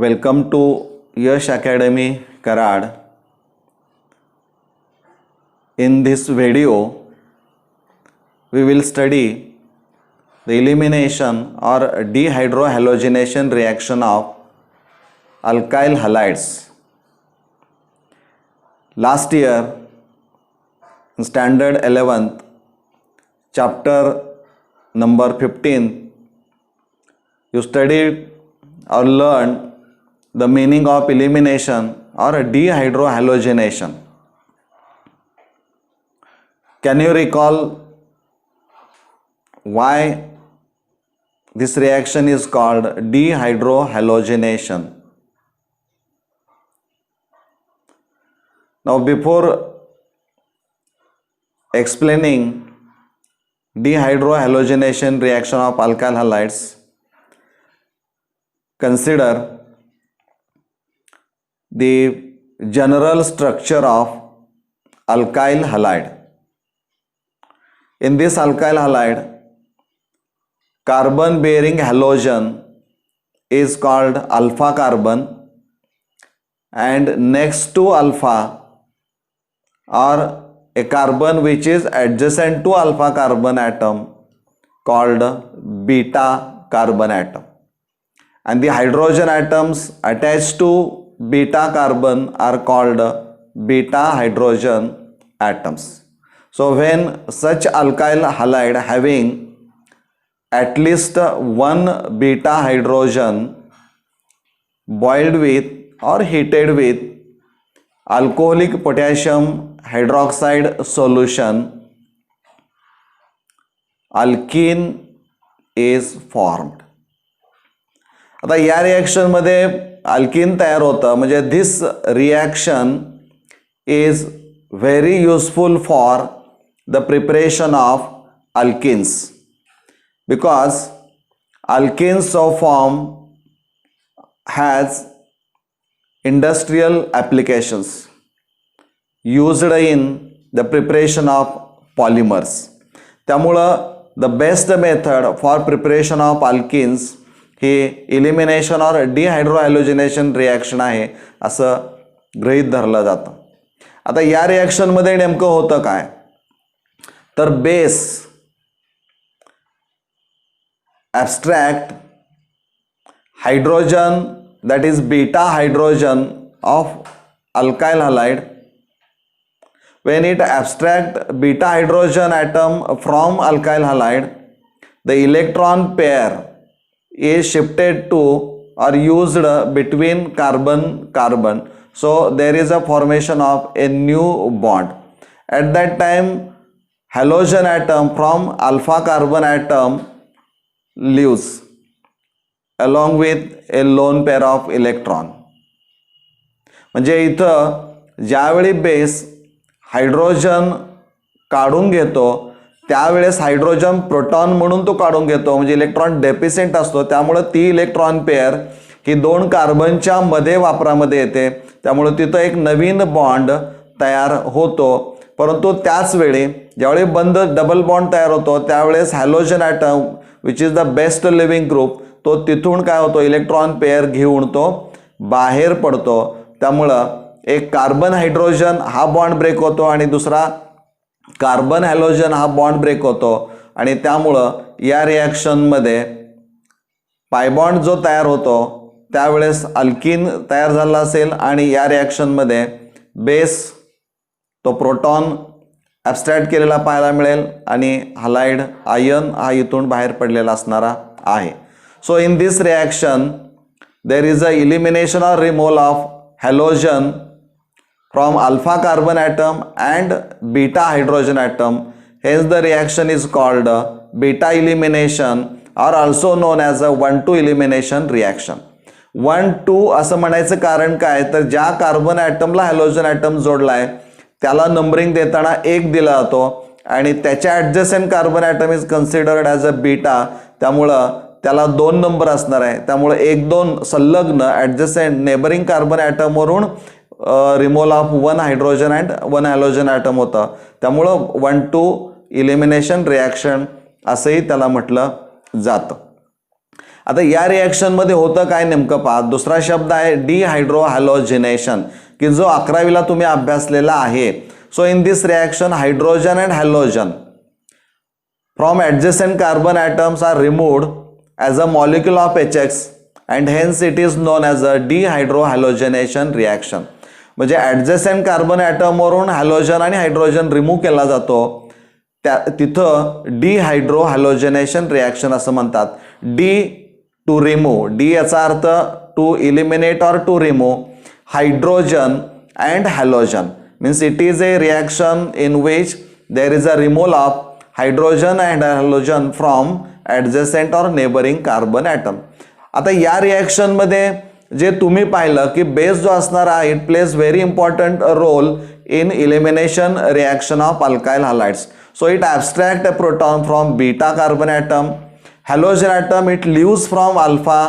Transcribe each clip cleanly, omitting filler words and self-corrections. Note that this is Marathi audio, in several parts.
Welcome to Yash Academy, Karad. In this video, we will study the elimination or dehydrohalogenation reaction of alkyl halides. Last year, in standard 11th, chapter number 15, you studied or learned the meaning of elimination or dehydrohalogenation. Can you recall why this reaction is called dehydrohalogenation? Now, before explaining dehydrohalogenation reaction of alkyl halides, consider the general structure of alkyl halide. In this alkyl halide, carbon bearing halogen is called alpha carbon, and next to alpha or a carbon which is adjacent to alpha carbon atom called beta carbon atom, and the hydrogen atoms attached to beta carbon are called beta hydrogen atoms. So when such alkyl halide having at least one beta hydrogen boiled with or heated with alcoholic potassium hydroxide solution, alkene is formed. आता या रिएक्शन मध्ये अल्कीन तयार होतं, म्हणजे this reaction is very useful for the preparation of alkenes, because alkenes of form has industrial applications used in the preparation of polymers. त्यामुळं the best method for preparation of alkenes हे इलिमिनेशन और डिहायड्रोहॅलोजिनेशन रिॲक्शन आहे असं गृहीत धरलं जातं. आता या रिॲक्शन मध्ये नेमकं होतं काय, तर base abstract hydrogen that is beta hydrogen of alkyl halide. when it abstract beta hydrogen atom from alkyl halide, the electron pair is shifted to or used between carbon. So there is a formation of a new bond. At that time, halogen atom from alpha carbon atom leaves along with a lone pair of electron. म्हणजे इथं ज्यावेळी बेस हायड्रोजन काढून घेतो त्यावेळेस हायड्रोजन प्रोटॉन म्हणून तो काढून घेतो, म्हणजे इलेक्ट्रॉन डेफिशिएंट असतो. त्यामुळे ती इलेक्ट्रॉन पेअर ही दोन कार्बनच्या मध्ये वापरामध्ये येते. त्यामुळे तिथं एक नवीन बॉन्ड तयार होतो. परंतु त्याच वेळी ज्यावेळी बंद डबल बॉन्ड तयार होतो त्यावेळेस halogen atom which is the best leaving group तो तिथून काय होतो, इलेक्ट्रॉन पेअर घेऊन तो बाहेर पडतो. त्यामुळं एक कार्बन हायड्रोजन हा बॉन्ड ब्रेक होतो आणि दुसरा कार्बन हॅलोजन हा बॉन्ड ब्रेक होतो. आणि त्यामुळं या रिॲक्शन मध्ये पाय बॉन्ड जो तयार होतो त्यावेळेस अल्कीन तयार झाला असेल आणि या रिॲक्शन मध्ये बेस तो प्रोटॉन ॲब्स्ट्रॅक्ट केलेला पाहायला मिळेल आणि हलाइड आयन हा इथून बाहेर पडलेला असणारा आहे. So in this reaction there is a elimination or removal of halogen from alpha carbon atom and beta hydrogen atom. Hence the reaction is called beta elimination or also known as a 1,2 elimination reaction. 1,2 असं म्हणायचं कारण काय, तर ज्या कार्बन ॲटमला हॅलोजन ॲटम जोडलाय त्याला नंबरिंग देताना 1 दिला जातो आणि त्याच्या adjacent carbon atom is considered as a beta, त्यामुळं त्याला 2 नंबर असणार आहे. त्यामुळे 1-2 संलग्न ॲडजसेंट नेबरिंग कार्बन ॲटमवरून removal of 1 hydrogen and 1 halogen atom होतं. त्यामुळं 1,2 इलिमिनेशन रिॲक्शन असंही त्याला म्हटलं जातं. आता या रिॲक्शनमध्ये होतं काय नेमकं पहा. दुसरा शब्द आहे डिहायड्रोहॅलोजिनेशन, की जो 11वीला तुम्ही अभ्यासलेला आहे. So in this reaction hydrogen and halogen from adjacent carbon atoms are removed as a molecule of HX and hence it is known as a dehydrohalogenation reaction. म्हणजे ॲडजसेंट कार्बन ॲटमवरून हॅलोजन आणि हायड्रोजन रिमूव्ह केला जातो, तिथं डिहायड्रोहॅलोजिनेशन रिॲक्शन असं म्हणतात. डी टू रिमूव्ह, डी याचा अर्थ to eliminate or to remove hydrogen and halogen, means it is a reaction in which there is a removal of hydrogen and halogen from adjacent or neighbouring carbon atom. आता या रिॲक्शनमध्ये जे तुम्ही पाहिलं की बेस जो असणार आहे it plays very important role in elimination reaction of alkyl halides. So it abstract a proton from beta carbon atom, halogen atom it leaves from alpha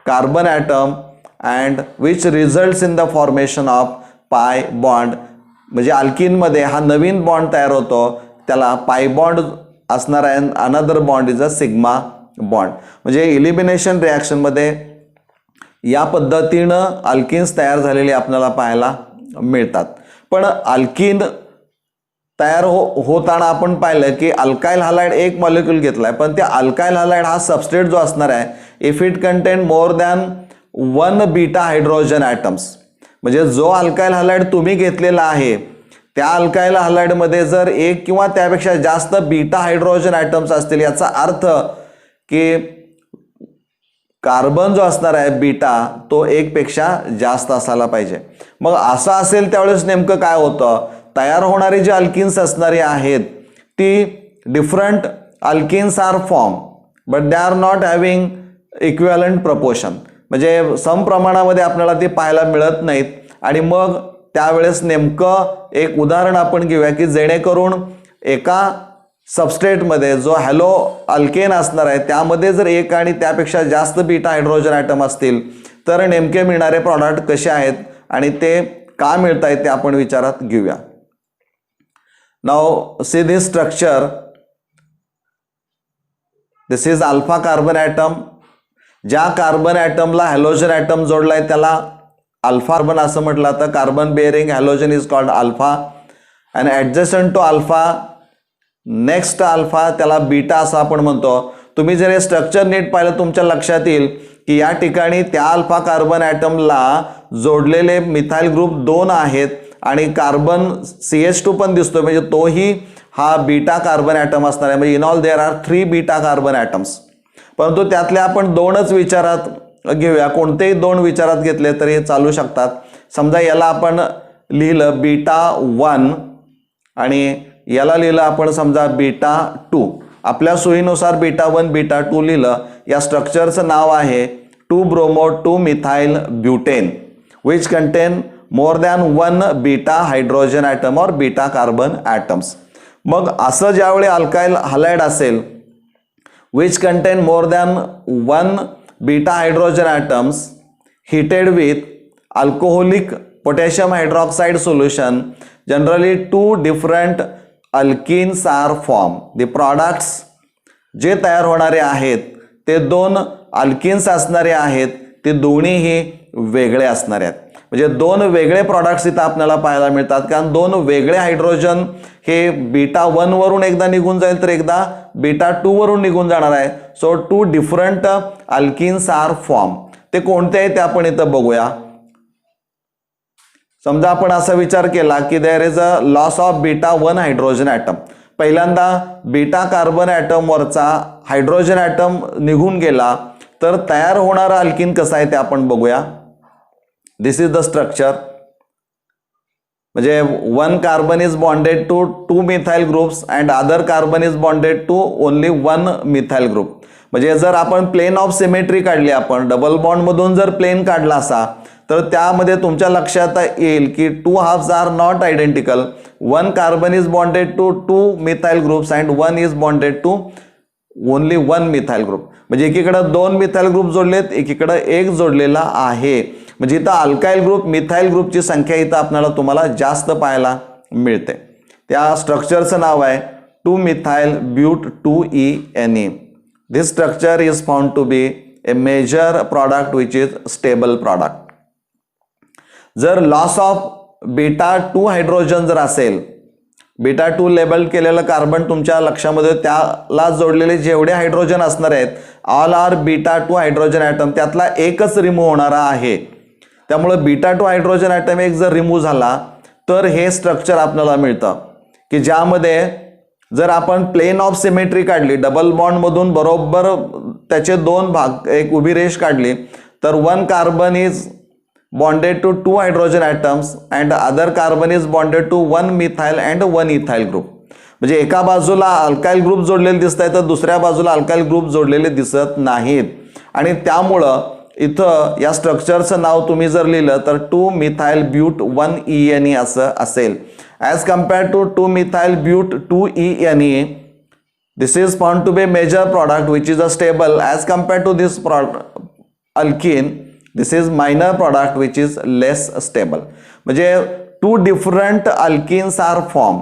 carbon atom and which results in the formation of pi bond. म्हणजे अल्किन मध्ये हा नवीन बॉन्ड तयार होतो, त्याला पाय बॉन्ड असणार आहे. Another bond is a sigma bond. म्हणजे इलिमिनेशन रिॲक्शन मध्ये या पद्धतीनं अल्किन्स तयार झालेले आपल्याला पाहायला मिळतात. पण अल्किन तयार होताना आपण पाहिलं की अल्काइल हॅलाइड एक मॉलिक्यूल घेतलाय, पण त्या अल्काइल हॅलाइड हा सबस्ट्रेट जो असणार आहे if it contain more than 1 beta hydrogen atoms, म्हणजे जो अल्काइल हॅलाइड तुम्ही घेतलेला आहे त्या अल्काइल हॅलाइडमध्ये जर एक किंवा त्यापेक्षा जास्त बीटा हायड्रोजन ॲटम्स असतील, याचा अर्थ की कार्बन जो असणार आहे बीटा तो एक पेक्षा जास्त असायला पाहिजे. मग असं असेल त्यावेळेस नेमकं काय होतं, तयार होणारी जी अल्किन्स असणारी आहेत ती different alkenes are form but they are not having equivalent proportion, म्हणजे सम प्रमाणामध्ये आपल्याला ते पाहायला मिळत नाहीत. आणि मग त्यावेळेस नेमकं एक उदाहरण आपण घेऊया की जेणेकरून एका सबस्ट्रेटमध्ये जो हॅलो अल्केन असणार आहे त्यामध्ये जर एक आणि त्यापेक्षा जास्त बीटा हायड्रोजन ॲटम असतील तर नेमके मिळणारे प्रॉडक्ट कसे आहेत आणि ते का मिळत आहेत ते आपण विचारात घेऊया. Now see this structure. This is alpha carbon atom. ज्या कार्बन ॲटमला हॅलोजन ॲटम जोडलाय त्याला अल्फा कार्बन असं म्हटलं तर carbon bearing halogen is called alpha and adjacent to alpha next alpha त्याला बीटा असं आपण म्हणतो. तुम्ही जर हे स्ट्रक्चर नीट पाहिलं तुमच्या लक्षात येईल की या ठिकाणी त्या अल्फा कार्बन ॲटमला जोडलेले मिथाइल ग्रुप 2 आहेत आणि कार्बन CH2 पण दिसतोय, म्हणजे तोही हा बीटा कार्बन ॲटम असणार आहे. म्हणजे in all there are 3 beta carbon atoms, परंतु त्यातले आपण 2च विचारात घेऊया. कोणतेही 2 विचारात घेतले तरी हे चालू शकतात. समजा याला आपण लिहिलं बीटा 1 आणि याला लिहिलं आपण समजा बीटा 2. आपल्या सोयीनुसार बीटा 1 बीटा 2 लिहिलं. या स्ट्रक्चरचं नाव आहे 2-bromo-2-methyl butane which contain more than 1 beta hydrogen atom और बीटा कार्बन ॲटम्स. मग असं ज्यावेळी अल्काइल हॅलाइड असेल which contain more than 1 beta hydrogen atoms heated with alcoholic potassium hydroxide solution, generally 2 different alkenes are formed. The products जे तयार होणारे आहेत ते 2 अल्किन्स असणारे आहेत, ते दोन्हीही वेगळे असणारे आहेत. म्हणजे 2 वेगळे प्रॉडक्ट्स इथं आपल्याला पाहायला मिळतात, कारण 2 वेगळे हायड्रोजन हे बीटा 1 वरून एकदा निघून जाईल तर एकदा बीटा 2 वरून निघून जाणार आहे. So 2 different alkenes are form. ते कोणते आहेत ते आपण इथं बघूया. समजा आपण असा विचार केला की there is a loss of beta 1 hydrogen atom. पहिल्यांदा बीटा कार्बन ॲटम वरचा हायड्रोजन ॲटम निघून गेला तर तयार होणारा अल्किन कसा आहे ते आपण बघूया. This is the structure. म्हणजे 1 carbon is bonded to 2 methyl groups and other carbon is bonded to only 1 methyl group. म्हणजे जर आपण प्लेन ऑफ सिमेट्री काढली, आपण डबल बॉन्ड मधून जर प्लेन काढला असा तर त्यामध्ये तुमच्या लक्षात येईल की 2 halves are not identical. 1 carbon is bonded to 2 methyl groups and 1 is bonded to only 1 methyl group. म्हणजे एकीकडे 2 मिथाइल ग्रुप जोडलेत, एकीकडे 1 जोडलेला आहे. म्हणजे इथं अल्काइल ग्रुप मिथाइल ग्रुपची संख्या इथं आपल्याला तुम्हाला जास्त पाहायला मिळते. त्या स्ट्रक्चरचं नाव आहे 2 methyl but 2 ENE. This structure is found to be a major product which is stable product. जर लॉस ऑफ बीटा 2 हायड्रोजन जर असेल, बीटा 2 लेबल केलेलं कार्बन तुमच्या लक्षामध्ये त्याला जोडलेले जेवढे हायड्रोजन असणार आहेत, all are beta 2 hydrogen atom, त्यातला एकच रिमूव्ह होणारा आहे. त्यामुळे बीटा 2 हायड्रोजन ॲटम एक जर रिमूव्ह झाला तर हे स्ट्रक्चर आपल्याला मिळतं की ज्यामध्ये जर आपण प्लेन ऑफ सिमेट्री काढली, डबल बॉन्ड मधून बरोबर त्याचे 2 भाग, एक उभी रेष काढली, तर 1 carbon is bonded to 2 hydrogen atoms and other carbon is bonded to 1 methyl and 1 ethyl group. म्हणजे एका बाजूला अल्काइल ग्रुप जोडलेले दिसत आहेत तर दुसऱ्या बाजूला अल्काइल ग्रुप जोडलेले दिसत नाहीत. आणि त्यामुळं इथं या स्ट्रक्चरचं नाव तुम्ही जर लिहिलं तर 2 मिथाइल ब्यूट 1 असं असेल. As compared to 2 methyl but 2 this is found to be major product which is a stable as compared to this alkene this is minor product which is less stable. म्हणजे 2 different alkenes are form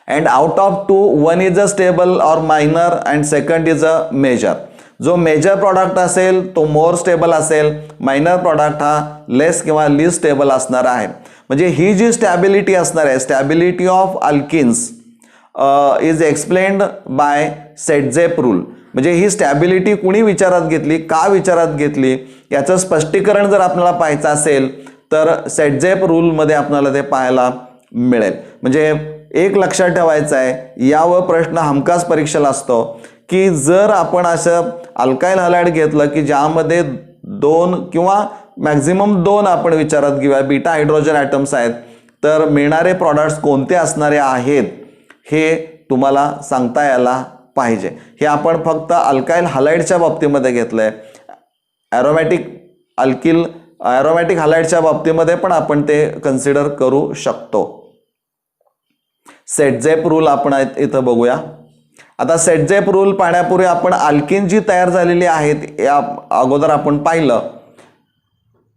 and out of 2 1 is a stable और minor and second is a major. जो मेजर प्रॉडक्ट असेल तो मोर स्टेबल असेल, मायनर प्रॉडक्ट हा लेस किंवा लीस्ट स्टेबल असणार आहे. म्हणजे ही जी स्टॅबिलिटी असणार आहे, stability of alkenes is explained by Saytzeff rule. म्हणजे ही स्टॅबिलिटी कुणी विचारात घेतली, का विचारात घेतली, याचं स्पष्टीकरण जर आपल्याला पाहायचं असेल तर सेटझेप रूलमध्ये आपल्याला ते पाहायला मिळेल. म्हणजे एक लक्षात ठेवायचं आहे, यावर प्रश्न हमखास परीक्षेला असतो की जर आपण असं अल्काइल हलाइड घेतलं की ज्यामध्ये 2 किंवा मॅक्झिमम 2 आपण विचारात घेऊया बीटा हायड्रोजन ॲटम्स आहेत, तर मिळणारे प्रॉडक्ट्स कोणते असणारे आहेत हे तुम्हाला सांगता यायला पाहिजे. हे आपण फक्त अल्काइल हलाइडच्या बाबतीमध्ये घेतलंय. ॲरोमॅटिक हलाइडच्या बाबतीमध्ये पण आपण ते कन्सिडर करू शकतो. सेटझेप रूल आपण इथं बघूया. आता सेटझेप रूल पाहण्यापूर्वी आपण अल्किन जी तयार झालेली आहेत या अगोदर आपण पाहिलं.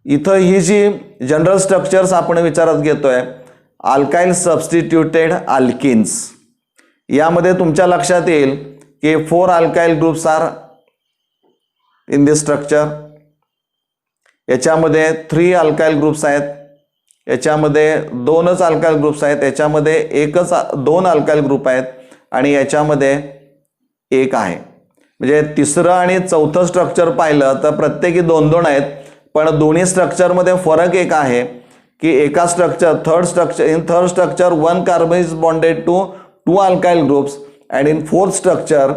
इथं ही जी जनरल स्ट्रक्चर्स आपण विचारात घेतोय, अल्काइल सबस्टिट्यूटेड अल्किन्स, यामध्ये तुमच्या लक्षात येईल की 4 alkyl groups are in this structure. याच्यामध्ये 3 अल्काइल ग्रुप्स आहेत, याच्यामध्ये 2च अल्काइल ग्रुप्स आहेत, याच्यामध्ये 2 अल्काइल ग्रुप आहेत आणि याच्यामध्ये 1 आहे. म्हणजे तिसरं आणि चौथं स्ट्रक्चर पाहिलं तर प्रत्येकी 2-2 आहेत, पण दोन्ही स्ट्रक्चरमध्ये फरक एक आहे की एका structure third structure 1 carbon is bonded to 2 alkyl groups and in fourth structure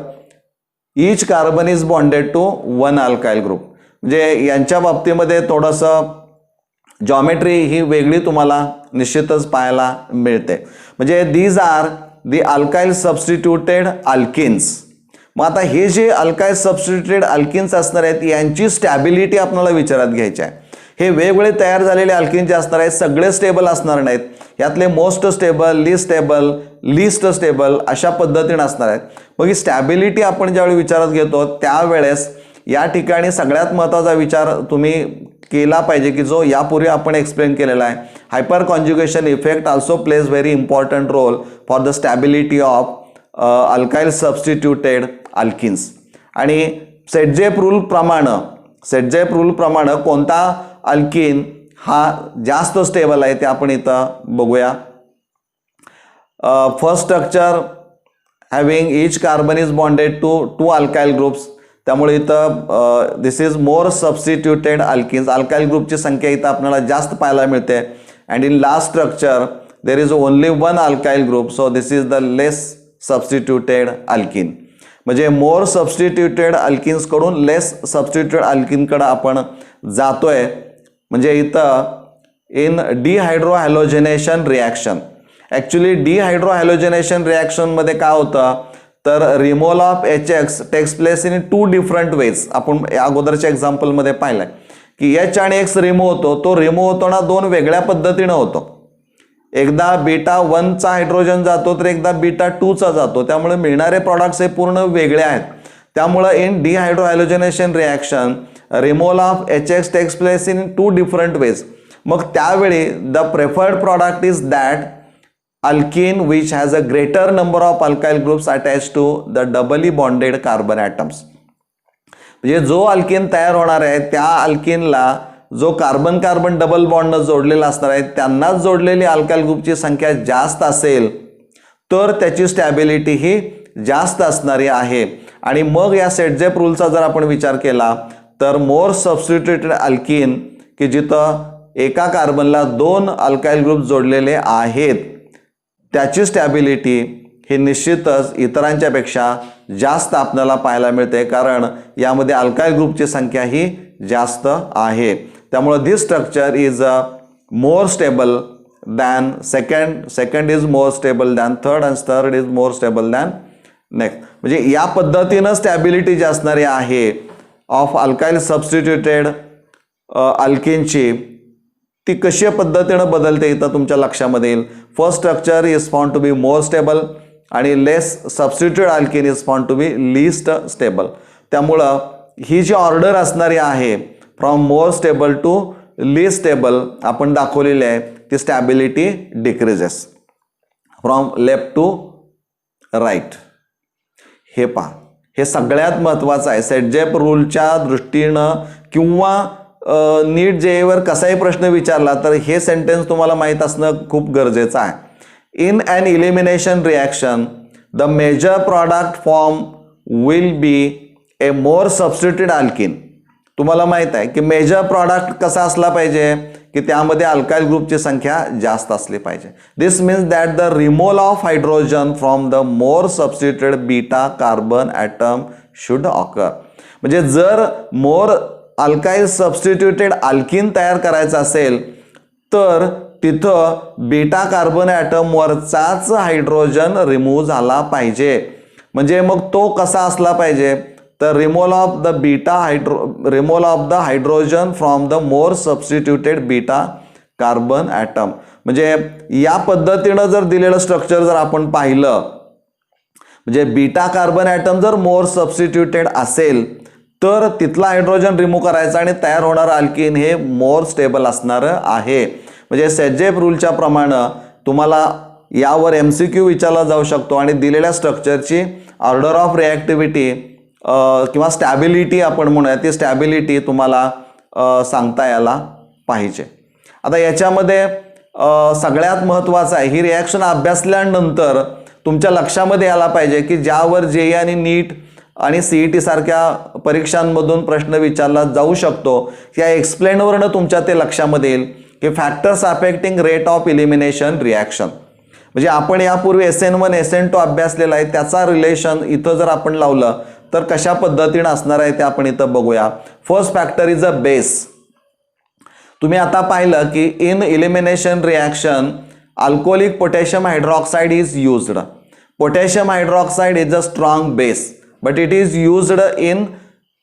each carbon is bonded to 1 alkyl group. म्हणजे यांच्या बाबतीमध्ये थोडंसं जॉमेट्री ही वेगळी तुम्हाला निश्चितच पाहायला मिळते. म्हणजे these are the alkyl substituted alkenes. मग आता हे जे अल्काइल सबस्टिट्यूटेड अल्किन्स असणार आहेत यांची स्टॅबिलिटी आपल्याला विचारात घ्यायची आहे. हे वेगवेगळे तयार झालेले अल्किन जे असणार आहेत सगळे स्टेबल असणार नाहीत. यातले मोस्ट स्टेबल, लीस्ट स्टेबल अशा पद्धतीने असणार आहेत. मग ही स्टॅबिलिटी आपण ज्यावेळी विचारात घेतो त्यावेळेस या ठिकाणी सगळ्यात महत्त्वाचा विचार तुम्ही केला पाहिजे की जो यापूर्वी आपण एक्सप्लेन केलेला आहे. Hyper conjugation effect also plays very important role for the stability of alkyl substituted alkenes. आणि सेटझेप रूल प्रमाणे कोणता अल्किन हा जास्त स्टेबल आहे ते आपण इथं बघूया. First structure having each carbon is bonded to 2 alkyl groups. त्यामुळे इथं this is more substituted alkenes. Alkyl ग्रुपची संख्या इथं आपल्याला जास्त पाहायला मिळते. And in last structure there is only 1 alkyl group, so this is the less substituted alkene. म्हणजे मोर सबस्टिट्यूटेड अल्किन्स कडून लेस सबस्टिट्यूटेड अल्किनकडे आपण जातोय. म्हणजे इथं in dehydrohalogenation reaction, actually dehydrohalogenation रिॲक्शनमध्ये काय होतं तर removal of HX takes place in 2 different ways. आपण या अगोदरच्या एक्झाम्पलमध्ये पाहिलं की H आणि X रिमूव्ह होतो, तो रिमूव्ह होताना 2 वेगळ्या पद्धतीनं होतो. एकदा बीटा 1चा हायड्रोजन जातो तर एकदा बीटा 2चा जातो. त्यामुळे मिळणारे प्रॉडक्ट्स हे पूर्ण वेगळे आहेत. त्यामुळे in dehydrohalogenation reaction removal of HX takes place in 2 different ways. मग त्यावेळी the preferred product is that alkene which has a greater number of alkyl groups attached to the doubly bonded carbon atoms. म्हणजे जो अल्केन तयार होणार आहे त्या अल्केनला जो कार्बन कार्बन डबल बॉन्ड जोडलेला असणार आहे त्यांनाच जोडलेली अल्काइल ग्रुपची संख्या जास्त असेल तर त्याची स्टॅबिलिटी ही जास्त असणारी आहे. आणि मग या सेटजेप रूलचा जर आपण विचार केला तर मोर सबस्टिट्यूटेड अल्कीन की जिथं एका कार्बनला 2 अल्काइल ग्रुप जोडलेले आहेत त्याची स्टॅबिलिटी ही निश्चितच इतरांच्या पेक्षा जास्त आपल्याला पाहायला मिळते, कारण यामध्ये अल्काइल ग्रुपची संख्या ही जास्त आहे. त्यामुळे this structure is more stable than second is more stable than third and third is more stable than next. म्हणजे या पद्धतीनं स्टॅबिलिटी जी असणारी आहे ऑफ अल्काइल सबस्टिट्यूटेड अल्केनची ती कशा पद्धतीनं बदलते इथं तुमच्या लक्षामध्ये येईल. First structure is found to be more stable आणि less substituted alkane is found to be least stable. त्यामुळं ही जी ऑर्डर असणारी आहे from more stable to least stable आपण दाखवलेली आहे ती stability decreases from left to right. हे पहा, हे सगळ्यात महत्त्वाचं आहे सेटजेप रूलच्या दृष्टीनं किंवा नीट जेईवर कसाही प्रश्न विचारला तर हे सेंटेन्स तुम्हाला माहीत असणं खूप गरजेचं आहे. In an elimination reaction the major product formed will be a more substituted alkene. तुम्हाला माहीत आहे की मेजर प्रॉडक्ट कसा असला पाहिजे की त्यामध्ये अल्काइल ग्रुपची संख्या जास्त असली पाहिजे. This means that the removal of hydrogen from the more substituted beta carbon atom should occur. म्हणजे जर मोर अल्काइल सबस्टिट्यूटेड अल्कीन तयार करायचं असेल तर तिथं बीटा कार्बन ॲटमवरचाच हायड्रोजन रिमूव्ह झाला पाहिजे. म्हणजे मग तो कसा असला पाहिजे तर removal of the hydrogen from the more substituted beta carbon atom. म्हणजे या पद्धतीनं जर दिलेलं स्ट्रक्चर जर आपण पाहिलं म्हणजे बीटा कार्बन ॲटम जर मोर सबस्टिट्यूटेड असेल तर तिथला हायड्रोजन रिमूव्ह करायचा आणि तयार होणारं अल्कीन हे मोर स्टेबल असणार आहे. म्हणजे सेटजेप रूलच्या प्रमाणे तुम्हाला यावर MCQ विचारला जाऊ शकतो आणि दिलेल्या स्ट्रक्चरची ऑर्डर ऑफ रिॲक्टिव्हिटी किंवा स्टॅबिलिटी आपण म्हणूया ती स्टॅबिलिटी तुम्हाला सांगता यायला पाहिजे. आता याच्यामध्ये सगळ्यात महत्त्वाचं आहे ही रिॲक्शन अभ्यासल्यानंतर तुमच्या लक्षामध्ये यायला पाहिजे की ज्यावर JEE आणि नीट आणि CET सारख्या परीक्षांमधून प्रश्न विचारला जाऊ शकतो या एक्सप्लेनवरनं तुमच्या ते लक्षामध्ये येईल की factors affecting rate of elimination reaction. म्हणजे आपण यापूर्वी SN1 SN2 अभ्यासलेला आहे त्याचा रिलेशन इथं जर आपण लावलं तर कशा पद्धतीनं असणार आहे ते आपण इथं बघूया. First factor is a base. तुम्ही आता पाहिलं की in elimination reaction alcoholic potassium hydroxide is used. Potassium hydroxide is a strong base but it is used in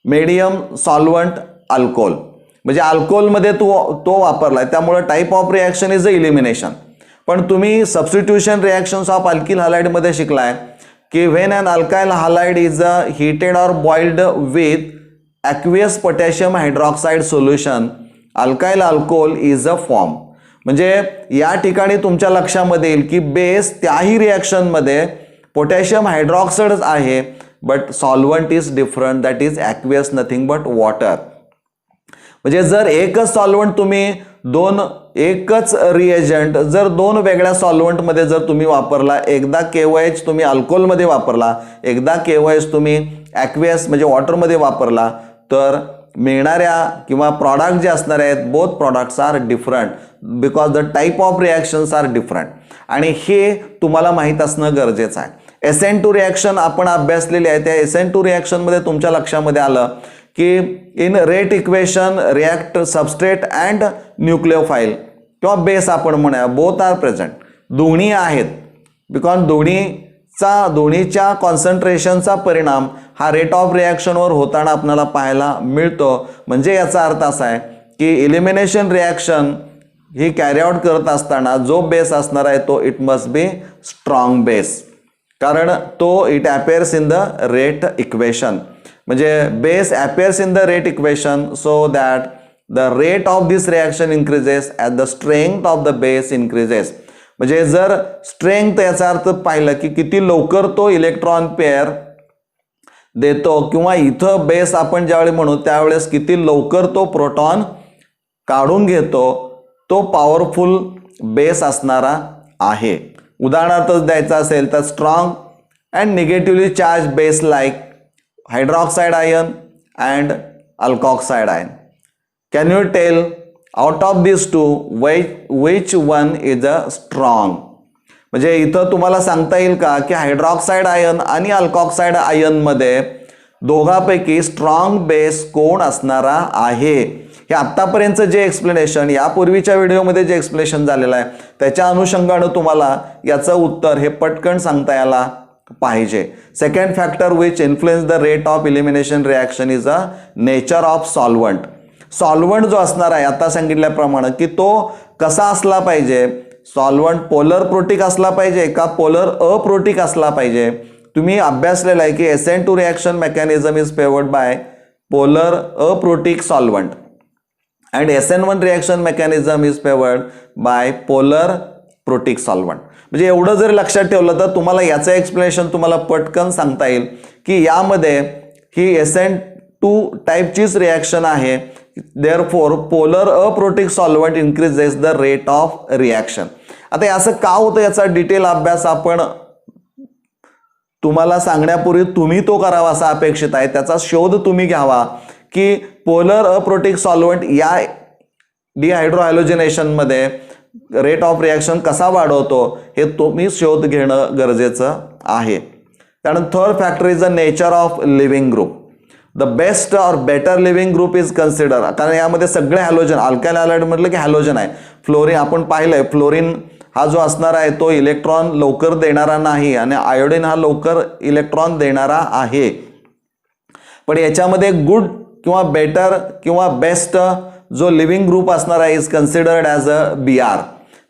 medium solvent alcohol. म्हणजे अल्कोहोलमध्ये तो वापरलाय त्यामुळे type of reaction is a elimination. पण तुम्ही सबस्टिट्यूशन रिॲक्शन्स ऑफ अल्किल हॅलाइडमध्ये शिकलाय की when an alkyl halide is heated or boiled with aqueous potassium hydroxide solution alkyl alcohol is a form. म्हणजे या ठिकाणी तुमच्या लक्षामध्ये येईल की बेस त्याही रिॲक्शनमध्ये पोटॅशियम हायड्रॉक्साईडच आहे but solvent is different that is aqueous nothing but water. म्हणजे जर एकच सॉल्वंट तुम्ही एकच रिएजंट जर 2 वेगळ्या सॉल्वंटमध्ये जर तुम्ही वापरला एकदा KOH तुम्ही अल्कोहोलमध्ये वापरला एकदा KOH तुम्ही ॲक्वियस म्हणजे वॉटरमध्ये वापरला तर मिळणाऱ्या किंवा प्रॉडक्ट जे असणार आहेत both products are different because the type of reactions are different आणि हे तुम्हाला माहीत असणं गरजेचं आहे. SN2 रिॲक्शन आपण अभ्यासलेली आहे त्या SN2 रिॲक्शनमध्ये तुमच्या लक्षामध्ये आलं की in rate equation react substrate and nucleophile किंवा बेस आपण म्हणूया बोथ आर प्रेझेंट. दोन्ही आहेत बिकॉज दोन्हीच्या कॉन्सन्ट्रेशनचा परिणाम हा रेट ऑफ रिॲक्शनवर होताना आपल्याला पाहायला मिळतो. म्हणजे याचा अर्थ असा आहे की इलिमिनेशन रिॲक्शन ही कॅरी आउट करत असताना जो बेस असणार आहे तो it must be strong base कारण तो it appears in the rate equation. म्हणजे base appears in the rate equation so that the rate of this reaction increases at the strength of the base increases. म्हणजे जर स्ट्रेंथ याचा अर्थ पाहिलं की किती लवकर तो इलेक्ट्रॉन पेअर देतो किंवा इथं बेस आपण ज्यावेळी म्हणू त्यावेळेस किती लवकर तो प्रोटॉन काढून घेतो तो पॉवरफुल बेस असणारा आहे. उदाहरणार्थ द्यायचं असेल तर strong and negatively charge base like hydroxide ion and alkoxide ion. Can you tell out of this two which one is a strong? म्हणजे इथं तुम्हाला सांगता येईल का की हायड्रॉक्साईड आयन आणि अल्कॉक्साईड आयनमध्ये दोघांपैकी स्ट्रॉंग बेस कोण असणारा आहे? हे आत्तापर्यंतचं जे एक्सप्लेनेशन, यापूर्वीच्या व्हिडिओमध्ये जे एक्सप्लेनेशन झालेलं आहे त्याच्या अनुषंगानं तुम्हाला याचं उत्तर हे पटकन सांगता यायला पाहिजे. Second factor which influence the rate of elimination reaction is a nature of solvent. Solvent जो असणार आहे आता सांगितल्याप्रमाणे की तो कसा असला पाहिजे, सॉल्व्हंट पोलर प्रोटिक असला पाहिजे का पोलर अप्रोटिक असला पाहिजे. तुम्ही अभ्यासलेला आहे की SN2 reaction mechanism is favoured by polar aprotic solvent and SN1 reaction mechanism is favoured by polar protic solvent. म्हणजे एवढं जर लक्षात ठेवलं तर तुम्हाला याचं एक्सप्लेनेशन तुम्हाला पटकन सांगता येईल की यामध्ये ही SN2 टाईपचीच रिॲक्शन आहे. Therefore polar aprotic solvent increases the rate of reaction. आता असं का होतं याचा डिटेल अभ्यास आपण तुम्हाला सांगण्यापूर्वी तुम्ही तो करावा असा अपेक्षित आहे. त्याचा शोध तुम्ही घ्यावा की पोलर अप्रोटिक सॉल्व्हंट या डिहायड्रोहॅलोजिनेशनमध्ये रेट ऑफ रिॲक्शन कसा वाढवतो हे तुम्ही शोध घेणं गरजेचं आहे. त्यानंतर third factor is the nature of leaving group. The best और better leaving group is consider. कारण यामध्ये सगळे हॅलोजन, अल्काइल हॅलाइड म्हटलं की हॅलोजन आहे. फ्लोरीन आपण पाहिलंय, फ्लोरीन हा जो असणार आहे तो इलेक्ट्रॉन लवकर देणारा नाही आणि आयोडीन हा लवकर इलेक्ट्रॉन देणारा आहे. पण याच्यामध्ये गुड किंवा बेटर किंवा बेस्ट जो लिव्हिंग ग्रुप असणार आहे is considered as a Br.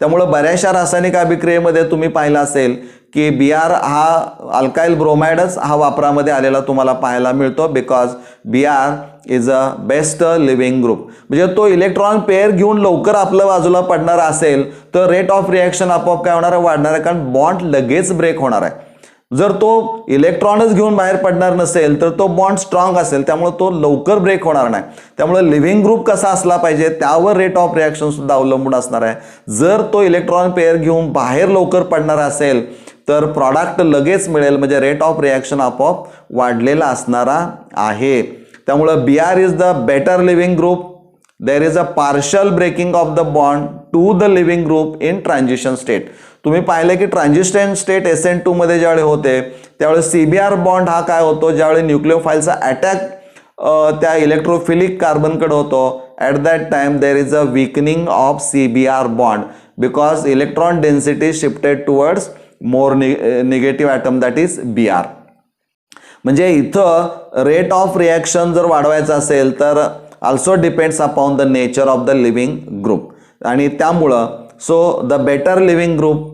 त्यामुळे बऱ्याचशा रासायनिक अभिक्रियेमध्ये तुम्ही पाहिलं असेल की Br हा अल्काइल ब्रोमाइडच हा वापरामध्ये आलेला तुम्हाला पाहायला मिळतो. Because Br is a best leaving group. म्हणजे तो इलेक्ट्रॉन पेअर घेऊन लवकर आपल्या बाजूला पडणार असेल तर रेट ऑफ रिॲक्शन आपोआप काय होणार आहे, वाढणार आहे. कारण बॉन्ड लगेच ब्रेक होणार आहे. जर तो इलेक्ट्रॉनच घेऊन बाहेर पडणार नसेल तर तो बॉन्ड स्ट्रॉंग असेल, त्यामुळे तो लवकर ब्रेक होणार नाही. त्यामुळे लिव्हिंग ग्रुप कसा असला पाहिजे त्यावर रेट ऑफ रिॲक्शन सुद्धा अवलंबून असणार आहे. जर तो इलेक्ट्रॉन पेअर घेऊन बाहेर लवकर पडणार असेल तर प्रॉडक्ट लगेच मिळेल, म्हणजे रेट ऑफ रिॲक्शन आपोआप वाढलेला असणारा आहे. त्यामुळे Br is the better leaving group. There is a partial breaking of the bond to the leaving group in transition state. तुम्ही पाहिलं की ट्रान्झिशन स्टेट SN2 मध्ये ज्यावेळी होते त्यावेळी CBr बॉन्ड हा काय होतो, ज्यावेळी न्यूक्लिओफाईलचा अटॅक त्या इलेक्ट्रोफिलिक कार्बनकडे होतो, at that time there is a weakening of CBr bond because electron density shifted towards more negative atom that is Br. म्हणजे इथं रेट ऑफ रिॲक्शन जर वाढवायचं असेल तर also depends upon the nature of the leaving group. आणि त्यामुळं so the better leaving group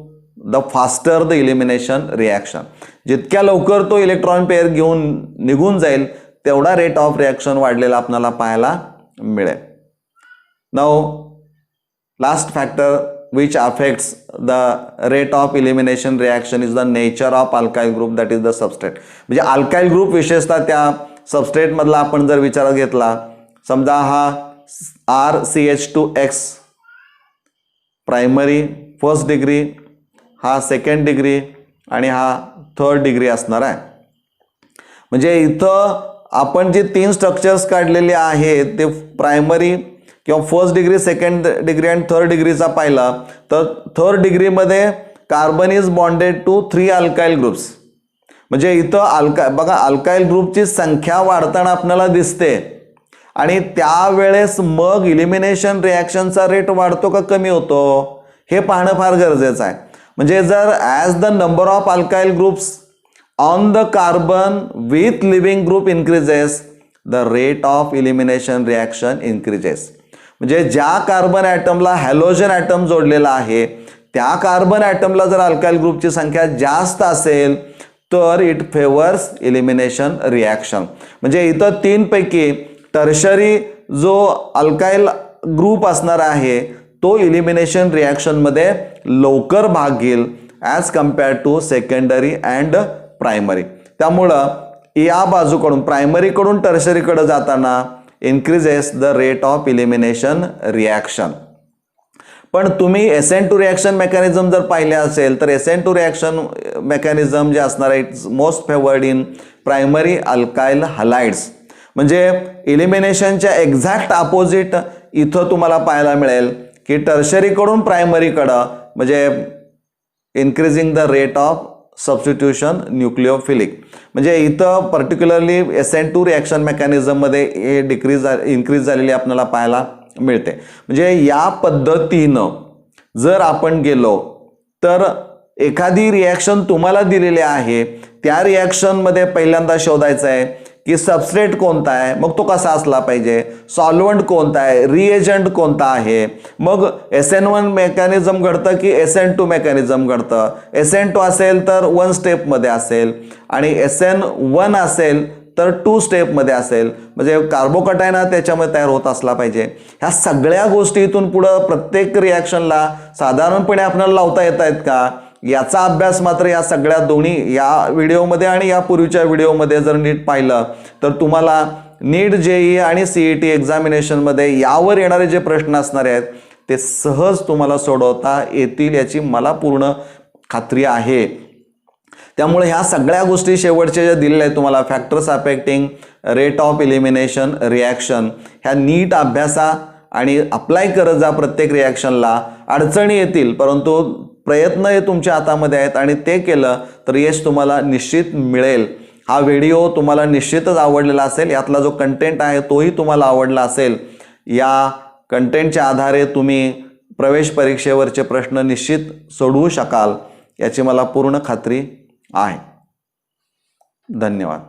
the faster the elimination reaction. जितक्या लवकर तो इलेक्ट्रॉन पेअर घेऊन निघून जाईल तेवढा रेट ऑफ रिॲक्शन वाढलेला आपल्याला पाहायला मिळेल. Now last factor which affects the rate of elimination reaction is the nature of alkyl group, that is the substrate. म्हणजे अल्काइल ग्रुप विशेषतः त्या सबस्ट्रेट मधला आपण जर विचारात घेतला, समजा हा RCH2X प्रायमरी फर्स्ट डिग्री, हा सेकंड डिग्री आणि हा थर्ड डिग्री असणार आहे. म्हणजे इथं आपण जे तीन स्ट्रक्चर्स काढलेले आहेत ते प्रायमरी किंवा फर्स्ट डिग्री, सेकंड डिग्री आणि थर्ड डिग्रीचा पाहिला तर थर्ड डिग्रीमध्ये carbon is bonded to 3 alkyl groups. म्हणजे इथं बघा अल्काइल ग्रुपची संख्या वाढताना आपल्याला दिसते आणि त्यावेळेस मग इलिमिनेशन रिॲक्शनचा रेट वाढतो का कमी होतो हे पाहणं फार गरजेचं आहे. म्हणजे जर as the number of alkyl groups on the carbon with living group increases the rate of elimination reaction increases. म्हणजे ज्या कार्बन ॲटमला हॅलोजन ॲटम जोडलेला आहे त्या कार्बन ॲटमला जर अल्काइल ग्रुपची संख्या जास्त असेल तर इट फेवर्स इलिमिनेशन रिॲक्शन. म्हणजे इथं तीन पैकी टर्शरी जो अल्काइल ग्रुप असणार आहे तो इलिमिनेशन रिॲक्शनमध्ये लवकर भाग घेईल as compared to secondary and primary. त्यामुळं या बाजूकडून प्रायमरीकडून टर्शरीकडे जाताना increases the rate of elimination reaction. पण तुम्ही SN2 रिॲक्शन मेकॅनिझम जर पाहिले असेल तर SN2 रिॲक्शन मेकॅनिझम जे असणार आहे it's most favoured in primary alkyl halides. म्हणजे इलिमिनेशनच्या एक्झॅक्ट अपोजिट इथं तुम्हाला पाहायला मिळेल की टर्शरीकडून प्रायमरीकडं म्हणजे increasing the rate of substitution nucleophilic. म्हणजे इथं पर्टिक्युलरली SN2 रिॲक्शन मेकॅनिझममध्ये हे इन्क्रीज झालेली आपल्याला पाहायला मिळते. म्हणजे या पद्धतीनं जर आपण गेलो तर एखादी रिॲक्शन तुम्हाला दिलेली आहे त्या रिॲक्शनमध्ये पहिल्यांदा शोधायचं आहे की सबस्ट्रेट कोणता आहे, मग तो कसा असला पाहिजे, सॉल्व्हंट कोणता आहे, रिएजंट कोणता आहे, मग SN1 मेकॅनिझम घडतं की SN2 मेकॅनिझम घडतं. SN2 असेल तर 1 स्टेपमध्ये असेल आणि SN1 असेल तर 2 स्टेपमध्ये असेल. म्हणजे कार्बोकटायन त्याच्यामध्ये तयार होत असला पाहिजे. ह्या सगळ्या गोष्टी इथून पुढं प्रत्येक रिॲक्शनला साधारणपणे आपल्याला लावता येत आहेत का, याचा अभ्यास मात्र या सगळ्या दोन्ही या व्हिडिओमध्ये आणि या पूर्वीच्या व्हिडिओमध्ये जर नीट पाहिलं तर तुम्हाला नीट JEE आणि CET एक्झामिनेशनमध्ये यावर येणारे जे प्रश्न असणारे आहेत ते सहज तुम्हाला सोडवता येतील याची मला पूर्ण खात्री आहे. त्यामुळे ह्या सगळ्या गोष्टी शेवटचे जे दिलेले आहेत तुम्हाला factors affecting rate of elimination reaction ह्या नीट अभ्यासा आणि अप्लाय करत जा. प्रत्येक रिॲक्शनला अडचणी येतील परंतु प्रयत्न हे तुमच्या हातामध्ये आहेत आणि ते केलं तर यश तुम्हाला निश्चित मिळेल. हा व्हिडिओ तुम्हाला निश्चितच आवडलेला असेल. यातला जो कंटेंट आहे तोही तुम्हाला आवडला असेल. या कंटेंटच्या आधारे तुम्ही प्रवेश परीक्षेवरचे प्रश्न निश्चित सोडवू शकाल याची मला पूर्ण खात्री आहे. धन्यवाद.